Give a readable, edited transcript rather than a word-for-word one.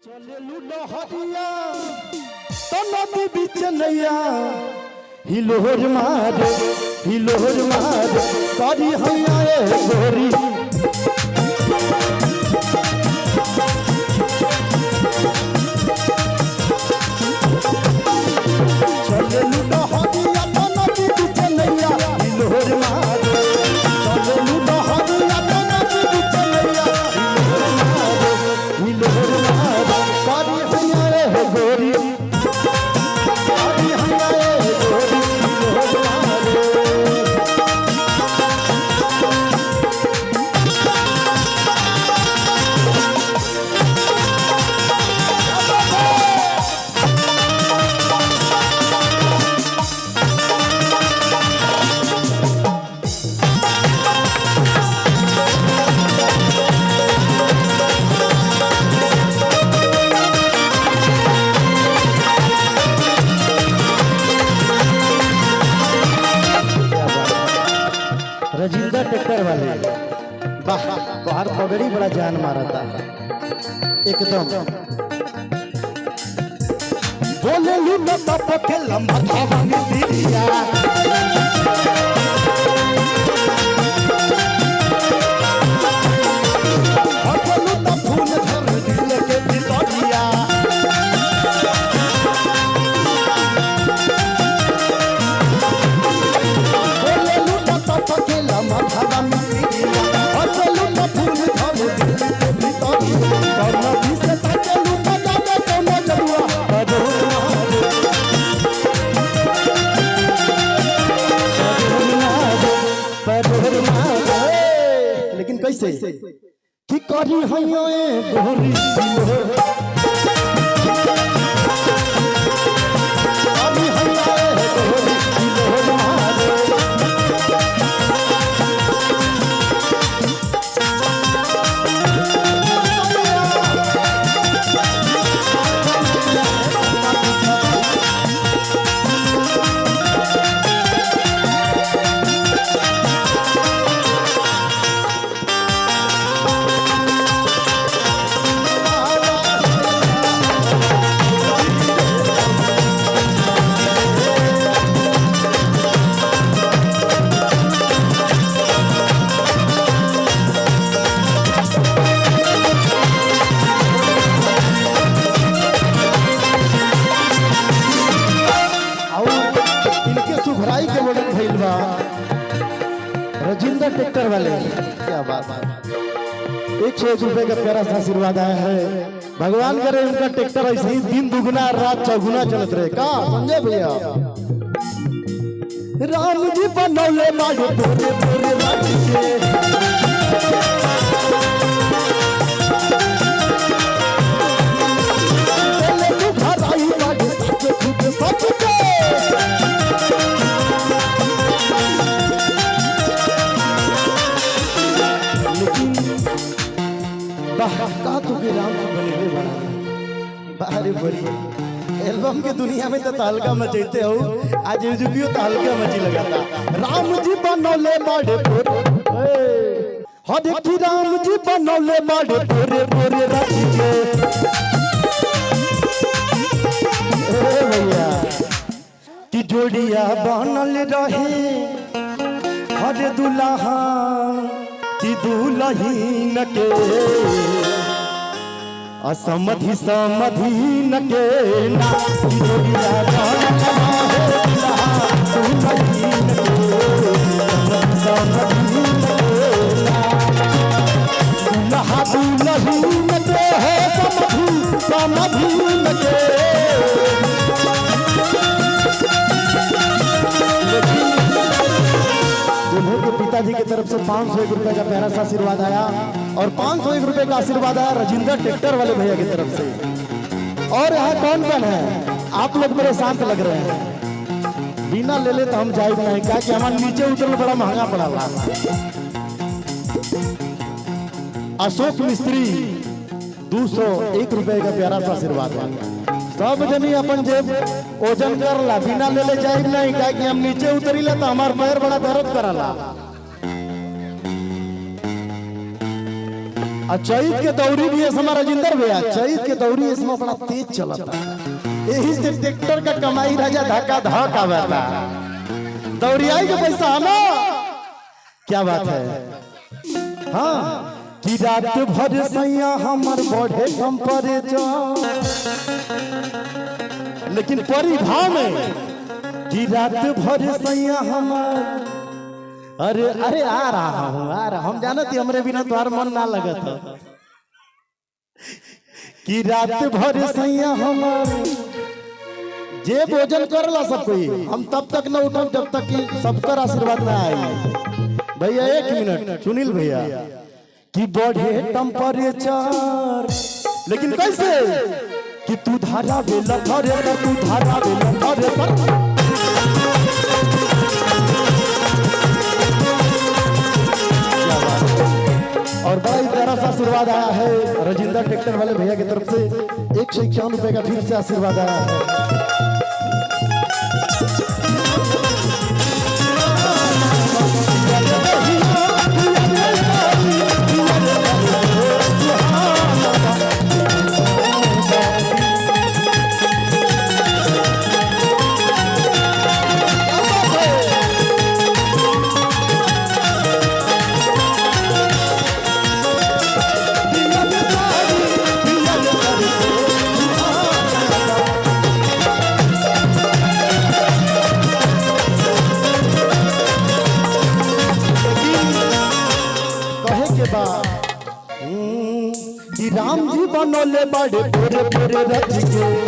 चले लूडो हरिया तो नदी बीच नैया हिलोर मार करी हैया गोरी चले लूडो हरिया तो नदी बीच नैया हिलोर मार चले लूडो हरिया तो नदी बीच नैया हिलोर मार करी हैया गोरी रजिंदा ट्रैक्टर वाले वाह तोहार पगड़ी बड़ा जान मारा था एकदम बोले लूना तब के लंबा धावा में दिया हटलू तब फूल धर दिल के भितरिया लेकिन कैसे कि करी हैया गोरी रजिंदा ट्रैक्टर वाले क्या बात है 101 रुपए का प्यारा सा आशीर्वाद आया है। भगवान करे उनका ट्रैक्टर ऐसे ही दिन दुगुना रात चौगुना चलत रहे का संजय भैया। राम जी बनौले माडो बोरे बोरे लाठी से ले तू घर आई माडो सच के का तू के राम को बनेले बना बाहरे बड़ी एल्बम के दुनिया में तो तालका मचैते हो आज जुगियो तालका मची लगाता। राम जी बनौले बाड़े बोरे हो देखी राम जी बनौले बाड़े बोरे बोरे राती के ए भैया कि जोड़िया बनल रहे हरे दुल्हा कि दुल्हीन के असमधि समधीन के ना जोड़िया बनल रहे दुल्हा दुल्हीन के समधीन के ना दुल्हा दुल्हीन के है समधि समधीन के पिताजी की तरफ से 501 रुपए का प्यारा सा आशीर्वाद आया और 501 रुपए का आशीर्वाद आया रजिंदा ट्रैक्टर वाले भैया की तरफ से। और यहाँ कौन कौन है आप लोग मेरे साथ लग रहे हैं बिना ले ले तो हम जाए नहीं क्या कि हमारे नीचे उतरना बड़ा महंगा पड़ा हुआ। अशोक मिस्त्री 201 रुपए का प्यारा सा आशीर्वाद है। सब जनी अपन जेब ओजन कर ला बिना ले ले जाए नहीं क्या कि हम नीचे उतरी ला तो हमार पैर बड़ा दर्द करला। चैत के दौरी भी हमारा राजेंद्र भैया, चैत के दौरी इसमें बड़ा तेज चलता है, यही से ट्रैक्टर का कमाई राजा धक्का धक आवता, दौड़ियाई के पैसा आना। क्या बात है। हाँ कि रात भर सैया हमर बढ़े टेम्परेचर, लेकिन परिभाव में कि रात भर सैया हमर, अरे अरे आ रहा हूँ हम जानते हमरे बिना तुम्हार मन ना लगत कि रात भर सैया हमर जे भोजन करला सब कोई, हम तब तक न उठब जब तक कि सबकर आशीर्वाद ना आई। भैया एक मिनट सुनील भैया कि बढ़े टेम्परेचर, लेकिन कैसे कि तू धारा बेला धरे कर, तू धारा बेला धरे कर। और बड़ा ही प्यारा सा आशीर्वाद आया है राजेंद्र ट्रैक्टर वाले भैया की तरफ से, 151 रुपए का फिर से आशीर्वाद आया है। राम जी बनोले बड़े पूरे पूरे रच के,